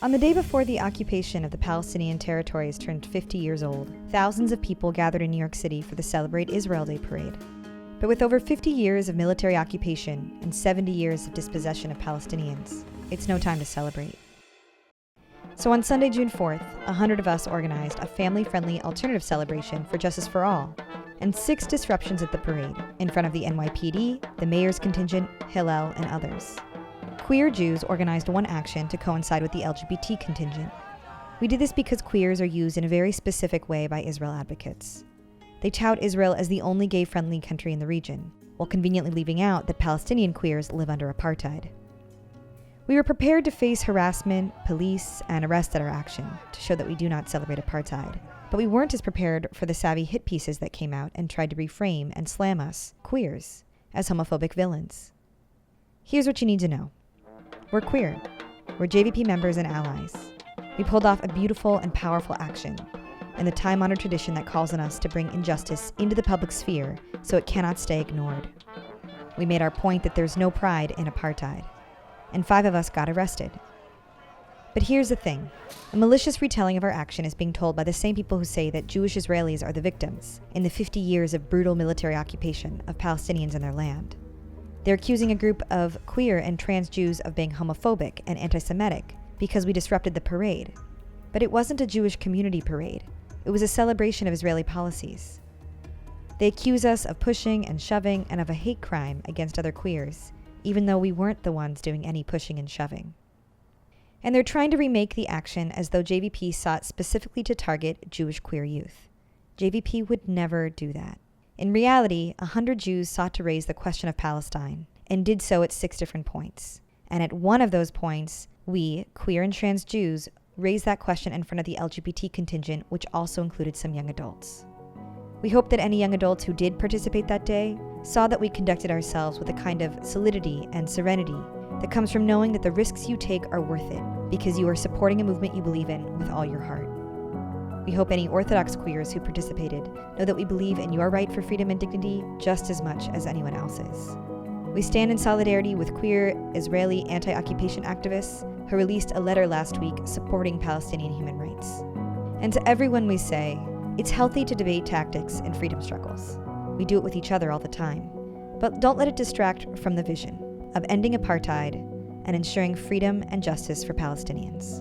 On the day before the occupation of the Palestinian territories turned 50 years old, thousands of people gathered in New York City for the Celebrate Israel Day parade. But with over 50 years of military occupation and 70 years of dispossession of Palestinians, it's no time to celebrate. So on Sunday, June 4th, 100 of us organized a family-friendly alternative celebration for justice for all, and 6 disruptions at the parade, in front of the NYPD, the mayor's contingent, Hillel, and others. Queer Jews organized one action to coincide with the LGBT contingent. We did this because queers are used in a very specific way by Israel advocates. They tout Israel as the only gay-friendly country in the region, while conveniently leaving out that Palestinian queers live under apartheid. We were prepared to face harassment, police, and arrest at our action to show that we do not celebrate apartheid. But we weren't as prepared for the savvy hit pieces that came out and tried to reframe and slam us, queers, as homophobic villains. Here's what you need to know. We're queer. We're JVP members and allies. We pulled off a beautiful and powerful action, and the time-honored tradition that calls on us to bring injustice into the public sphere so it cannot stay ignored. We made our point that there's no pride in apartheid, and 5 of us got arrested. But here's the thing. A malicious retelling of our action is being told by the same people who say that Jewish Israelis are the victims in the 50 years of brutal military occupation of Palestinians and their land. They're accusing a group of queer and trans Jews of being homophobic and anti-Semitic because we disrupted the parade. But it wasn't a Jewish community parade. It was a celebration of Israeli policies. They accuse us of pushing and shoving and of a hate crime against other queers, even though we weren't the ones doing any pushing and shoving. And they're trying to remake the action as though JVP sought specifically to target Jewish queer youth. JVP would never do that. In reality, 100 Jews sought to raise the question of Palestine, and did so at 6 different points. And at one of those points, we, queer and trans Jews, raised that question in front of the LGBT contingent, which also included some young adults. We hope that any young adults who did participate that day saw that we conducted ourselves with a kind of solidity and serenity that comes from knowing that the risks you take are worth it, because you are supporting a movement you believe in with all your heart. We hope any Orthodox queers who participated know that we believe in your right for freedom and dignity just as much as anyone else's. We stand in solidarity with queer Israeli anti-occupation activists who released a letter last week supporting Palestinian human rights. And to everyone we say, it's healthy to debate tactics in freedom struggles. We do it with each other all the time. But don't let it distract from the vision of ending apartheid and ensuring freedom and justice for Palestinians.